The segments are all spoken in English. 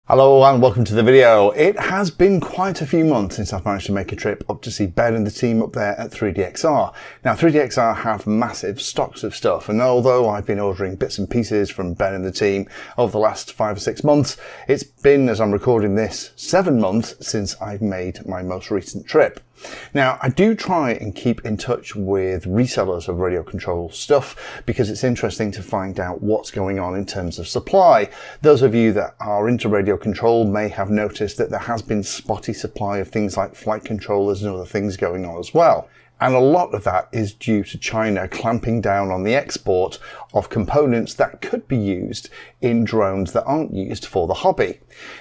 Hello and welcome to the video. It has been quite a few months since I've managed to make a trip up to see Ben and the team up there at 3DXR. Now 3DXR have massive stocks of stuff, and although I've been ordering bits and pieces from Ben and the team over the last 5 or 6 months, it's been, as I'm recording this, 7 months since I've made my most recent trip. Now, I do try and keep in touch with resellers of radio control stuff because it's interesting to find out what's going on in terms of supply. Those of you that are into radio control may have noticed that there has been spotty supply of things like flight controllers and other things going on as well. And a lot of that is due to China clamping down on the export of components that could be used in drones that aren't used for the hobby.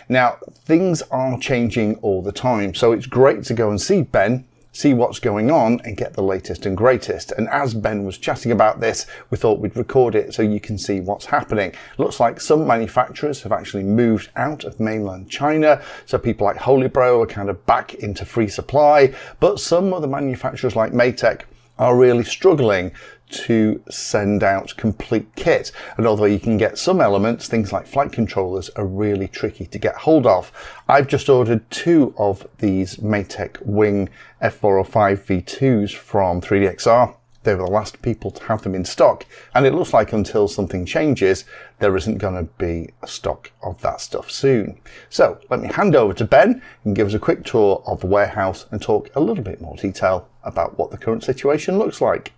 Now, things are changing all the time, so it's great to go and see Ben, see what's going on and get the latest and greatest. And as Ben was chatting about this, we thought we'd record it so you can see what's happening. Looks like some manufacturers have actually moved out of mainland China, so people like Holybro are kind of back into free supply, but some other manufacturers like Maytech are really struggling to send out complete kit. And although you can get some elements, things like flight controllers are really tricky to get hold of. I've just ordered 2 of these Maytech Wing F405 V2s from 3DXR. They were the last people to have them in stock, and it looks like until something changes, there isn't going to be a stock of that stuff soon. So let me hand over to Ben and give us a quick tour of the warehouse and talk a little bit more detail about what the current situation looks like.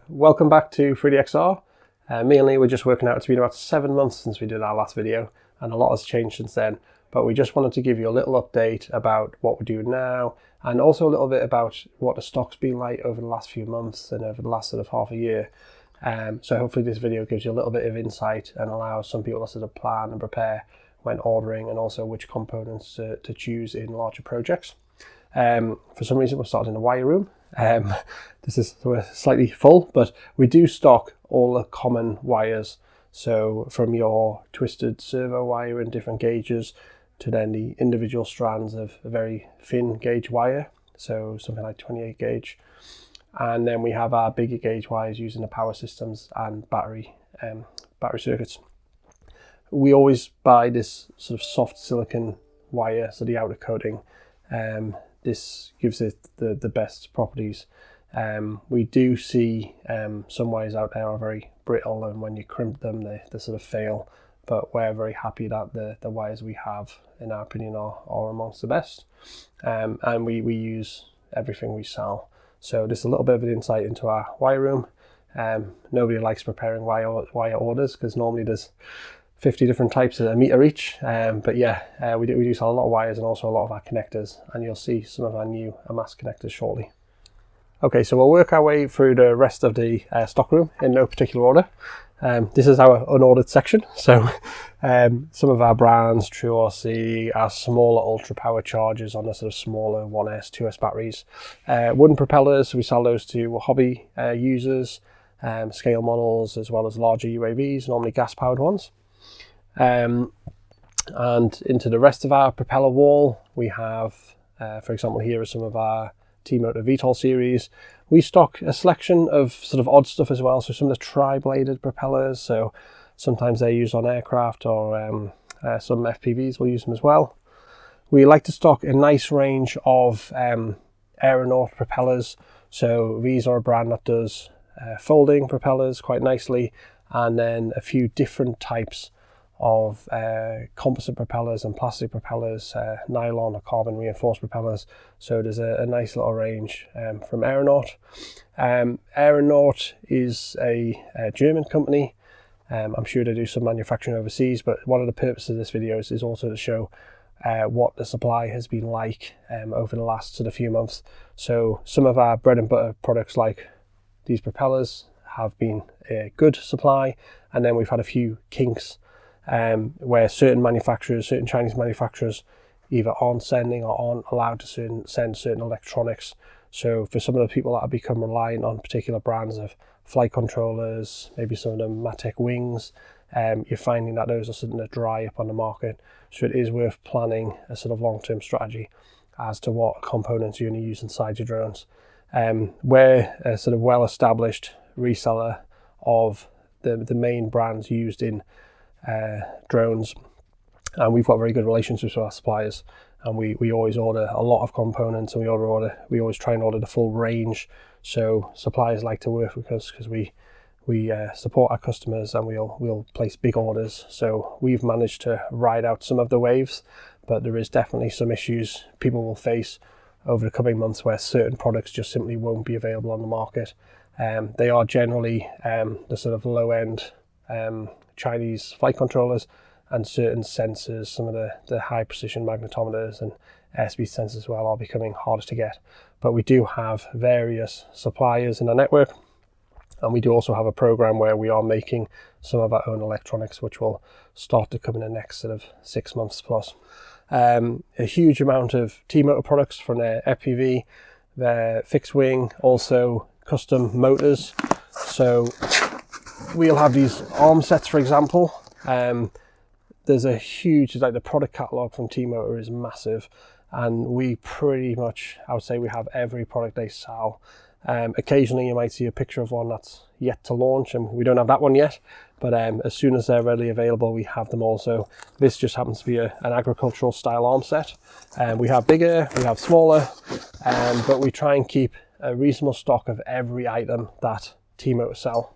Welcome back to 3DXR. Me and Lee were just working out, it's been about 7 months since we did our last video, and a lot has changed since then, but we just wanted to give you a little update about what we're doing now, and also a little bit about what the stock's been like over the last few months and over the last sort of half a year. So hopefully this video gives you a little bit of insight and allows some people to sort of plan and prepare when ordering, and also which components to choose in larger projects. For some reason we're starting in the wire room. We're slightly full, but we do stock all the common wires. So from your twisted servo wire in different gauges to then the individual strands of a very thin gauge wire, so something like 28 gauge. And then we have our bigger gauge wires using the power systems and battery circuits. We always buy this sort of soft silicon wire, so the outer coating. This gives it the best properties. We do see some wires out there are very brittle, and when you crimp them they sort of fail, but we're very happy that the wires we have, in our opinion, are amongst the best. And we use everything we sell. So just a little bit of an insight into our wire room. Nobody likes preparing wire orders because normally there's 50 different types at a meter each, but yeah, we do sell a lot of wires and also a lot of our connectors, and you'll see some of our new Amass connectors shortly. Okay, so we'll work our way through the rest of the stock room in no particular order. This is our unordered section, so some of our brands, True RC, our smaller ultra power chargers on the sort of smaller 1S, 2S batteries, wooden propellers, we sell those to hobby users, scale models, as well as larger UAVs, normally gas powered ones. And into the rest of our propeller wall, we have, for example, here are some of our T-Motor VTOL series. We stock a selection of sort of odd stuff as well, so some of the tri-bladed propellers, so sometimes they're used on aircraft, or some FPVs will use them as well. We like to stock a nice range of aeronaut propellers, so these are a brand that does folding propellers quite nicely, and then a few different types of composite propellers and plastic propellers, nylon or carbon reinforced propellers. So there's a nice little range from Aeronaut. Aeronaut is a German company. I'm sure they do some manufacturing overseas, but one of the purposes of this video is also to show what the supply has been like over the last sort of few months. So some of our bread and butter products like these propellers have been a good supply, and then we've had a few kinks where certain Chinese manufacturers either aren't sending or aren't allowed to send certain electronics. So for some of the people that have become reliant on particular brands of flight controllers, maybe some of the Maytech wings, you're finding that those are starting to dry up on the market. So it is worth planning a sort of long-term strategy as to what components you're going to use inside your drones. We're a sort of well-established reseller of the main brands used in drones, and we've got very good relationships with our suppliers, and we always order a lot of components, and we always try and order the full range. So suppliers like to work with us because we support our customers, and we'll place big orders. So we've managed to ride out some of the waves, but there is definitely some issues people will face over the coming months where certain products just simply won't be available on the market. They are generally the sort of low-end Chinese flight controllers and certain sensors. Some of the high precision magnetometers and airspeed sensors as well are becoming harder to get. But we do have various suppliers in our network, and we do also have a program where we are making some of our own electronics, which will start to come in the next sort of 6 months plus. A huge amount of T-Motor products from their FPV, their fixed wing, also custom motors. So we'll have these arm sets, for example. There's a huge, like the product catalog from T-Motor is massive, and we pretty much, I would say we have every product they sell. Occasionally you might see a picture of one that's yet to launch, and we don't have that one yet, but as soon as they're readily available, we have them also. This just happens to be an agricultural style arm set. We have bigger, we have smaller, but we try and keep a reasonable stock of every item that T-Motor sell.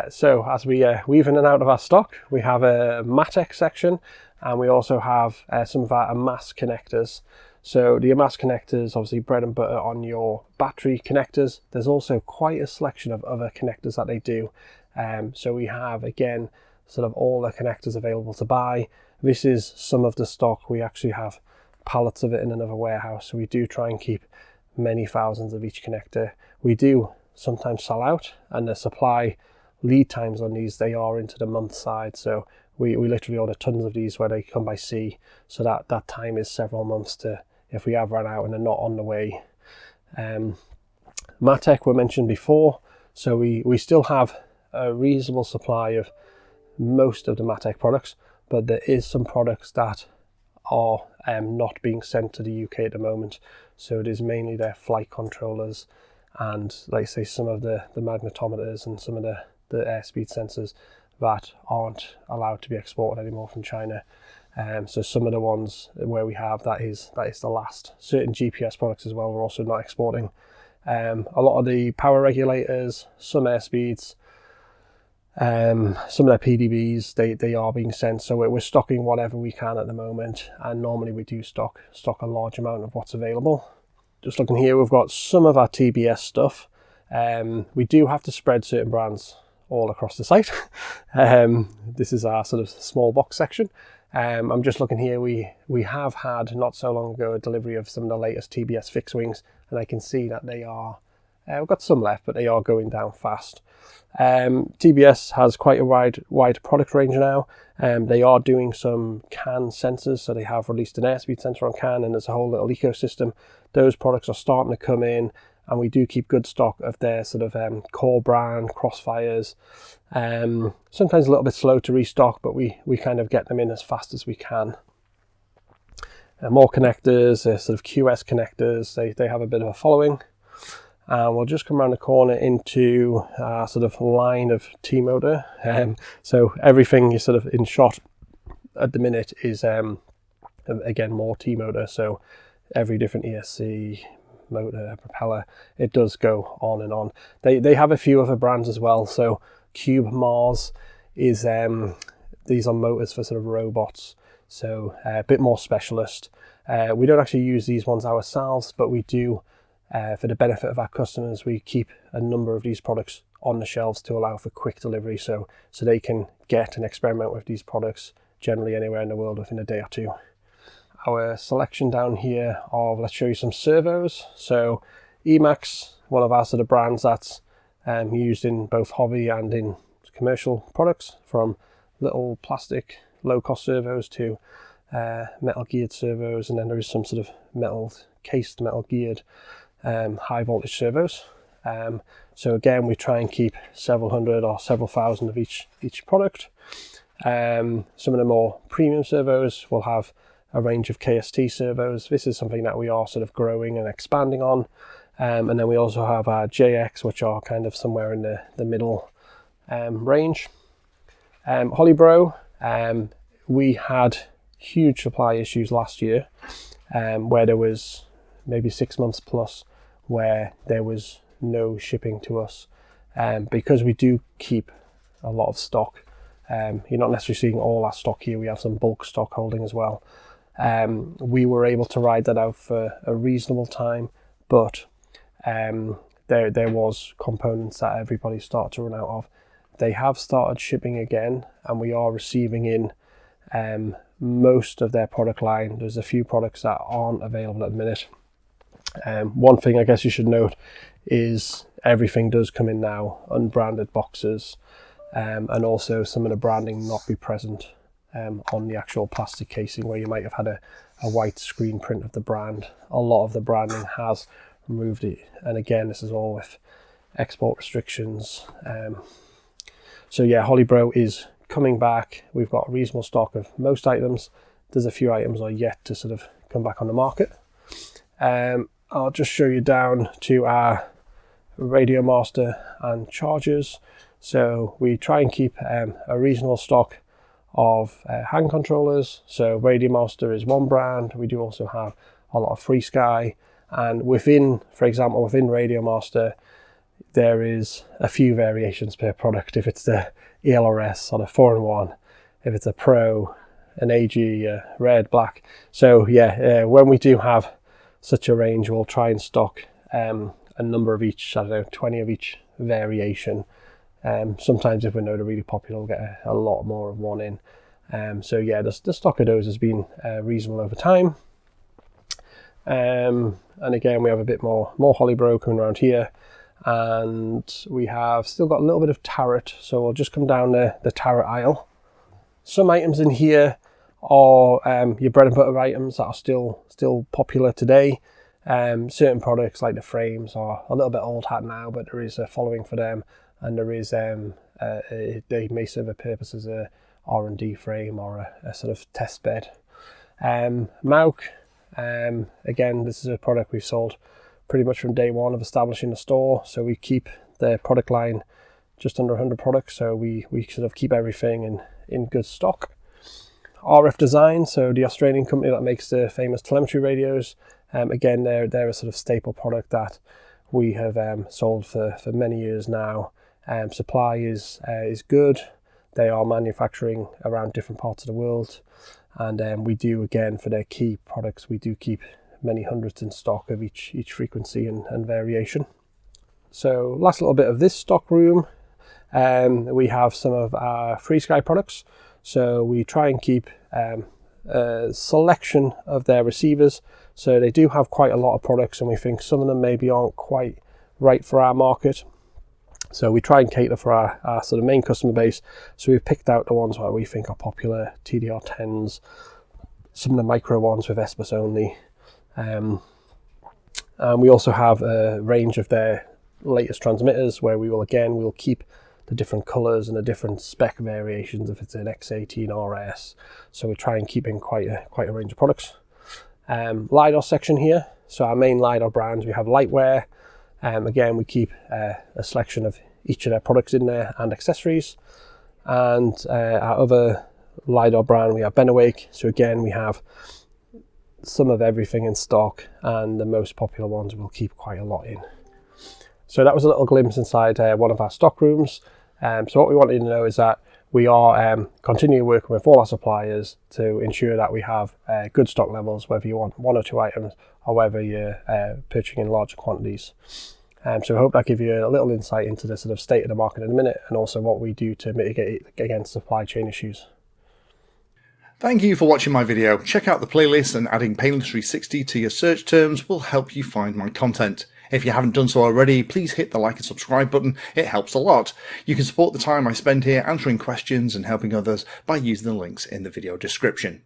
So as we weave in and out of our stock, we have a Matek section, and we also have some of our AMAS connectors. So the AMAS connectors, obviously bread and butter on your battery connectors. There's also quite a selection of other connectors that they do. So we have, again, sort of all the connectors available to buy. This is some of the stock. We actually have pallets of it in another warehouse. So we do try and keep many thousands of each connector. We do sometimes sell out, and the supply lead times on these, they are into the month side. So we literally order tons of these where they come by sea. So that time is several months to, if we have run out and they're not on the way. Matek were mentioned before. So we still have a reasonable supply of most of the Matek products, but there is some products that are not being sent to the UK at the moment. So it is mainly their flight controllers and, like I say, some of the magnetometers and some of the airspeed sensors that aren't allowed to be exported anymore from China. So some of the ones where we have, that is the last. Certain GPS products as well, we're also not exporting. A lot of the power regulators, some airspeeds, some of their PDBs, they are being sent. So we're stocking whatever we can at the moment, and normally we do stock a large amount of what's available. Just looking here, we've got some of our TBS stuff. We do have to spread certain brands all across the site. This is our sort of small box section. I'm just looking here, we have had not so long ago a delivery of some of the latest TBS fixed wings, and I can see that they are, we've got some left, but they are going down fast. TBS has quite a wide product range now. They are doing some CAN sensors, so they have released an airspeed sensor on CAN, and there's a whole little ecosystem. Those products are starting to come in, and we do keep good stock of their sort of core brand Crossfires. Sometimes a little bit slow to restock, but we kind of get them in as fast as we can. More connectors, sort of QS connectors, they have a bit of a following. And we'll just come around the corner into our sort of line of T-Motor. So everything is sort of in shot at the minute is, again, more T-Motor. So every different ESC, motor, propeller, it does go on and on. They have a few other brands as well. So Cube Mars is, these are motors for sort of robots. So a bit more specialist. We don't actually use these ones ourselves, but we do, for the benefit of our customers, we keep a number of these products on the shelves to allow for quick delivery, so they can get and experiment with these products generally anywhere in the world within a day or two. Our selection down here of, let's show you some servos. So Emax, one of our sort of brands that's used in both hobby and in commercial products, from little plastic low-cost servos to metal geared servos, and then there is some sort of metal geared high voltage servos. So again, we try and keep several hundred or several thousand of each product. Some of the more premium servos will have a range of KST servos. This is something that we are sort of growing and expanding on. And then we also have our JX, which are kind of somewhere in the middle range. Hollybro, we had huge supply issues last year, where there was maybe 6 months plus where there was no shipping to us. Because we do keep a lot of stock, you're not necessarily seeing all our stock here. We have some bulk stock holding as well. We were able to ride that out for a reasonable time, but there was components that everybody started to run out of. They have started shipping again, and we are receiving in most of their product line. There's a few products that aren't available at the minute. One thing I guess you should note is everything does come in now unbranded boxes, and also some of the branding not be present on the actual plastic casing, where you might have had a white screen print of the brand. A lot of the branding has removed it, and again, this is all with export restrictions. So yeah, Holybro is coming back. We've got a reasonable stock of most items. There's a few items are yet to sort of come back on the market. I'll just show you down to our Radio Master and chargers. So we try and keep a reasonable stock of hand controllers. So Radio Master is one brand. We do also have a lot of Free Sky, and within, for example, within Radio Master, there is a few variations per product. If it's the ELRS or the 4-in-1, if it's a Pro, an AG, red, black. So yeah, when we do have such a range, we'll try and stock a number of each, I don't know, 20 of each variation. Sometimes if we know they're really popular, we'll get a lot more of one in. So yeah, the stock of those has been reasonable over time. And again, we have a bit more Holybro coming around here. And we have still got a little bit of Tarot, so we'll just come down the Tarot aisle. Some items in here are your bread and butter items that are still popular today. Certain products like the frames are a little bit old hat now, but there is a following for them, and there is they may serve a purpose as a R&D frame or a sort of test bed. Mauk, again, this is a product we've sold pretty much from day one of establishing the store. So we keep the product line just under 100 products, so we sort of keep everything in good stock. RF Design, so the Australian company that makes the famous telemetry radios, again, they're a sort of staple product that we have sold for many years now. Supply is good. They are manufacturing around different parts of the world, and we do, again, for their key products, we do keep many hundreds in stock of each frequency and variation. So last little bit of this stock room, we have some of our Free Sky products. So we try and keep a selection of their receivers. So they do have quite a lot of products, and we think some of them maybe aren't quite right for our market. So we try and cater for our sort of main customer base. So we've picked out the ones that we think are popular, TDR10s, some of the micro ones with SBS only. And we also have a range of their latest transmitters where we'll keep the different colors and the different spec variations if it's an X18 RS. So we try and keep in quite a range of products. LiDAR section here. So our main LiDAR brands, we have Lightwear. Again, we keep a selection of each of their products in there and accessories. And our other LiDAR brand, we have Benawake. So again, we have some of everything in stock, and the most popular ones we'll keep quite a lot in. So that was a little glimpse inside one of our stock rooms. So what we wanted to know is that we are continuing working with all our suppliers to ensure that we have good stock levels, whether you want 1 or 2 items or whether you're purchasing in larger quantities. So I hope that gives you a little insight into the sort of state of the market in a minute, and also what we do to mitigate against supply chain issues. Thank you for watching my video. Check out the playlist, and adding Pedantry 60 to your search terms will help you find my content. If you haven't done so already, please hit the like and subscribe button. It helps a lot. You can support the time I spend here answering questions and helping others by using the links in the video description.